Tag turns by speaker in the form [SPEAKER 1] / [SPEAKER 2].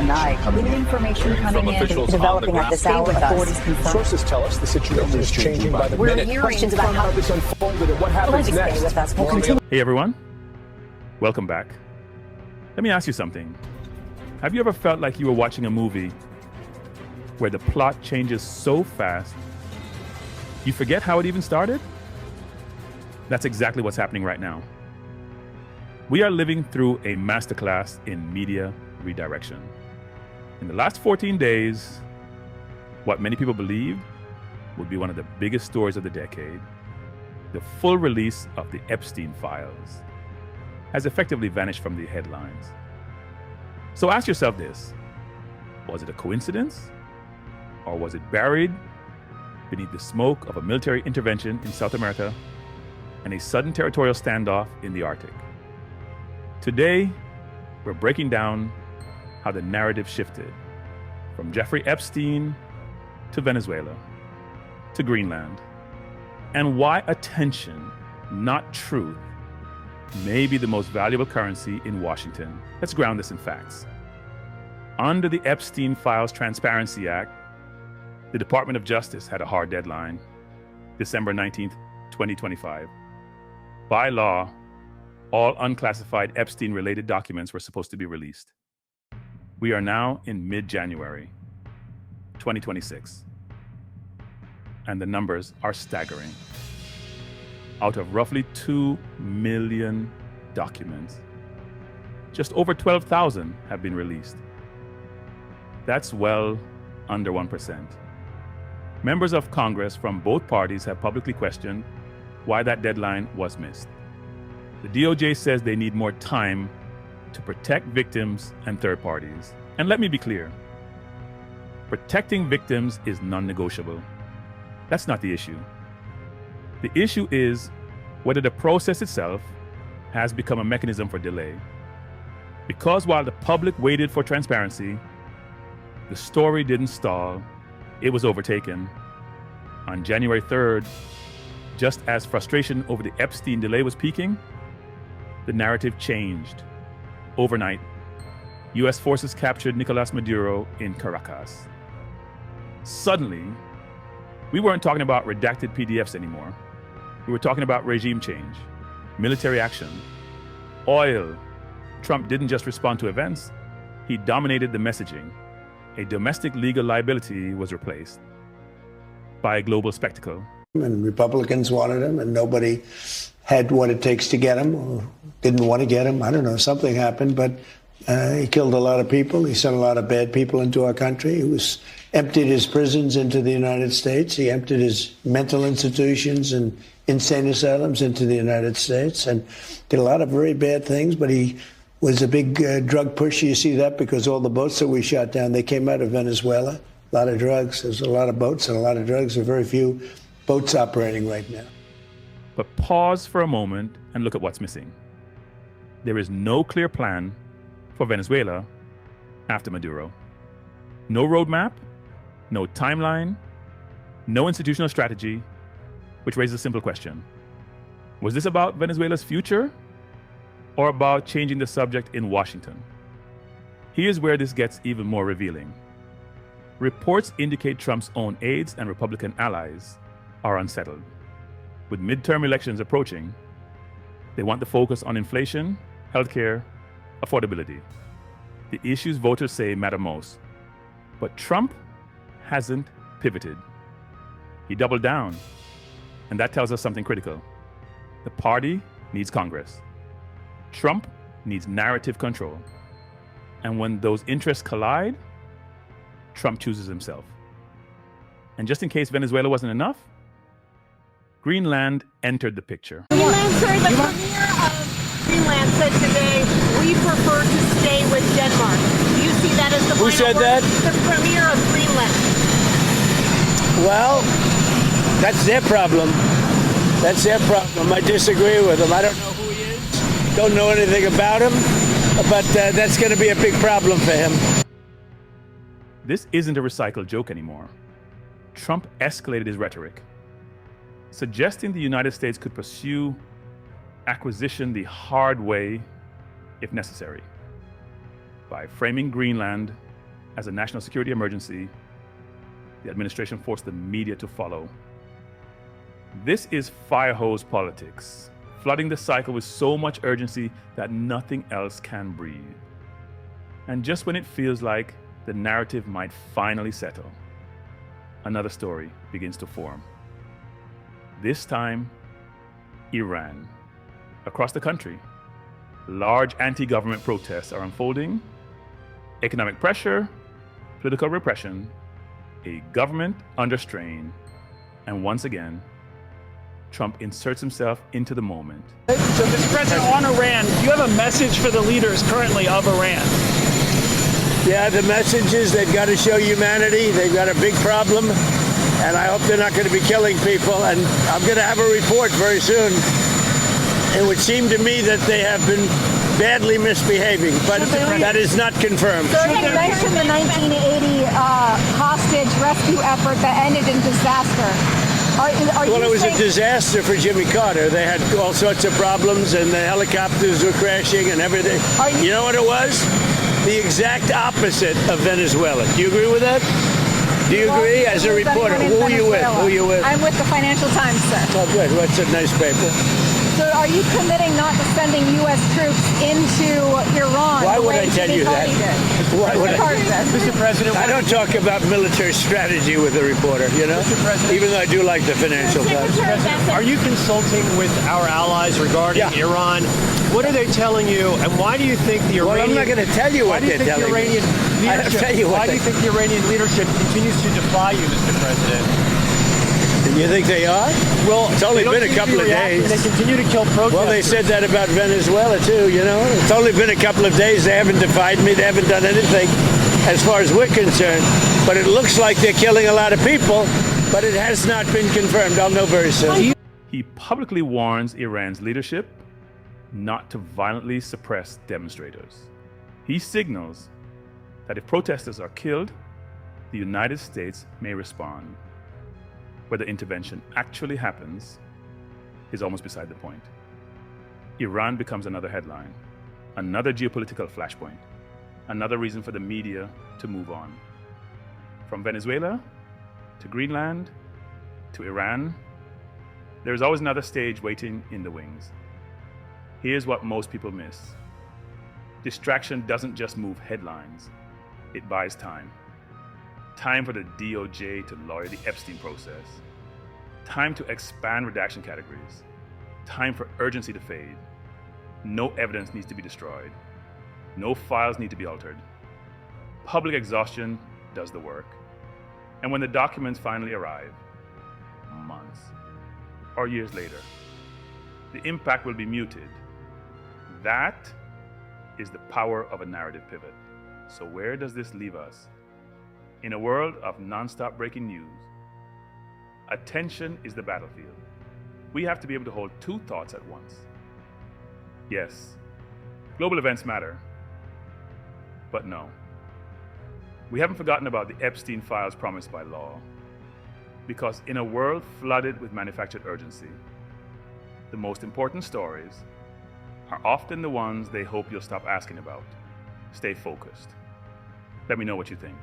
[SPEAKER 1] tonight. With information coming in, developing at this hour, authorities confirm.
[SPEAKER 2] Sources tell us the situation is changing by the minute.
[SPEAKER 1] Questions about how
[SPEAKER 2] this unfolded and what happens next.
[SPEAKER 1] With us. We'll continue.
[SPEAKER 3] Hey everyone, welcome back. Let me ask you something. Have you ever felt like you were watching a movie where the plot changes so fast, you forget how it even started? That's exactly what's happening right now. We are living through a masterclass in media redirection. In the last 14 days, what many people believed would be one of the biggest stories of the decade, the full release of the Epstein files, has effectively vanished from the headlines. So ask yourself this: was it a coincidence? Or was it buried beneath the smoke of a military intervention in South America and a sudden territorial standoff in the Arctic? Today, we're breaking down how the narrative shifted from Jeffrey Epstein to Venezuela to Greenland, and why attention, not truth, may be the most valuable currency in Washington. Let's ground this in facts. Under the Epstein Files Transparency Act, the Department of Justice had a hard deadline, December 19th, 2025. By law, all unclassified Epstein-related documents were supposed to be released. We are now in mid-January, 2026, and the numbers are staggering. Out of roughly 2 million documents, just over 12,000 have been released. That's well under 1%. Members of Congress from both parties have publicly questioned why that deadline was missed. The DOJ says they need more time to protect victims and third parties. And let me be clear, protecting victims is non-negotiable. That's not the issue. The issue is whether the process itself has become a mechanism for delay. Because while the public waited for transparency, the story didn't stall, it was overtaken. On January 3rd, just as frustration over the Epstein delay was peaking, the narrative changed. Overnight, US forces captured Nicolas Maduro in Caracas. Suddenly, we weren't talking about redacted PDFs anymore. We were talking about regime change, military action, oil. Trump didn't just respond to events, he dominated the messaging. A domestic legal liability was replaced by a global spectacle.
[SPEAKER 4] And Republicans wanted him, and nobody had what it takes to get him, or didn't want to get him. I don't know, something happened, but he killed a lot of people. He sent a lot of bad people into our country. He emptied his prisons into the United States. He emptied his mental institutions and insane asylums into the United States, and did a lot of very bad things, but he was a big drug pusher. You see that because all the boats that we shot down, they came out of Venezuela. A lot of drugs. There's a lot of boats and a lot of drugs. There are very few boats operating right now.
[SPEAKER 3] But pause for a moment and look at what's missing. There is no clear plan for Venezuela after Maduro. No roadmap, no timeline, no institutional strategy, which raises a simple question. Was this about Venezuela's future or about changing the subject in Washington? Here's where this gets even more revealing. Reports indicate Trump's own aides and Republican allies are unsettled. With midterm elections approaching, they want the focus on inflation, healthcare, affordability. The issues voters say matter most. But Trump hasn't pivoted. He doubled down, and that tells us something critical. The party needs Congress. Trump needs narrative control. And when those interests collide, Trump chooses himself. And just in case Venezuela wasn't enough, Greenland entered the picture.
[SPEAKER 5] Greenland, sir, the premier of Greenland said today, we prefer to stay with Denmark. Do you see that as the
[SPEAKER 4] Who
[SPEAKER 5] final
[SPEAKER 4] said
[SPEAKER 5] word?
[SPEAKER 4] that?
[SPEAKER 5] The premier of Greenland.
[SPEAKER 4] Well, that's their problem. That's their problem. I disagree with him. I don't know who he is. Don't know anything about him. But that's going to be a big problem for him.
[SPEAKER 3] This isn't a recycled joke anymore. Trump escalated his rhetoric, suggesting the United States could pursue acquisition the hard way if necessary, by framing Greenland as a national security emergency, the administration forced the media to follow. This is fire hose politics, flooding the cycle with so much urgency that nothing else can breathe. And just when it feels like the narrative might finally settle, another story begins to form. This time, Iran. Across the country, large anti-government protests are unfolding. Economic pressure, political repression, a government under strain, and once again, Trump inserts himself into the moment.
[SPEAKER 6] So, Mr. President, on Iran, do you have a message for the leaders currently of Iran?
[SPEAKER 4] Yeah, the message is they've got to show humanity. They've got a big problem, and I hope they're not going to be killing people. And I'm going to have a report very soon. It would seem to me that they have been badly misbehaving, but that is not confirmed.
[SPEAKER 1] Sir, you mentioned the 1980 hostage rescue effort that ended in disaster.
[SPEAKER 4] Well, it was a disaster for Jimmy Carter. They had all sorts of problems, and the helicopters were crashing and everything. You know what it was? The exact opposite of Venezuela. Do you agree with that? Do you agree? As a reporter, who are you with? Who are you with?
[SPEAKER 1] I'm with the Financial Times, sir.
[SPEAKER 4] Oh, good. What's a nice paper?
[SPEAKER 1] So are you committing not to sending U.S. troops into Iran?
[SPEAKER 4] Why would I tell you that? Why would I?
[SPEAKER 6] Mr. President,
[SPEAKER 4] I don't talk about military strategy with a reporter, you know?
[SPEAKER 6] Mr. President,
[SPEAKER 4] even though I do like the Financial Times.
[SPEAKER 6] are you consulting with our allies regarding Iran? What are they telling you, and why do you think the Iranian...
[SPEAKER 4] Well, I'm not going to tell you what they're telling me. I'll tell you what
[SPEAKER 6] Why do you think the Iranian leadership continues to defy you, Mr. President?
[SPEAKER 4] You think they are?
[SPEAKER 6] Well,
[SPEAKER 4] it's only been a couple of days.
[SPEAKER 6] They continue to kill protesters.
[SPEAKER 4] Well, they said that about Venezuela, too, you know? It's only been a couple of days. They haven't defied me. They haven't done anything as far as we're concerned. But it looks like they're killing a lot of people, but it has not been confirmed. I'll know very soon.
[SPEAKER 3] He publicly warns Iran's leadership not to violently suppress demonstrators. He signals that if protesters are killed, the United States may respond. Whether intervention actually happens is almost beside the point. Iran becomes another headline, another geopolitical flashpoint, another reason for the media to move on. From Venezuela to Greenland to Iran, there is always another stage waiting in the wings. Here's what most people miss. Distraction doesn't just move headlines, it buys time. Time for the DOJ to lawyer the Epstein process. Time to expand redaction categories. Time for urgency to fade. No evidence needs to be destroyed. No files need to be altered. Public exhaustion does the work. And when the documents finally arrive, months or years later, the impact will be muted. That is the power of a narrative pivot. So where does this leave us? In a world of nonstop breaking news, attention is the battlefield. We have to be able to hold two thoughts at once. Yes, global events matter, but no. We haven't forgotten about the Epstein files promised by law, because in a world flooded with manufactured urgency, the most important stories are often the ones they hope you'll stop asking about. Stay focused. Let me know what you think.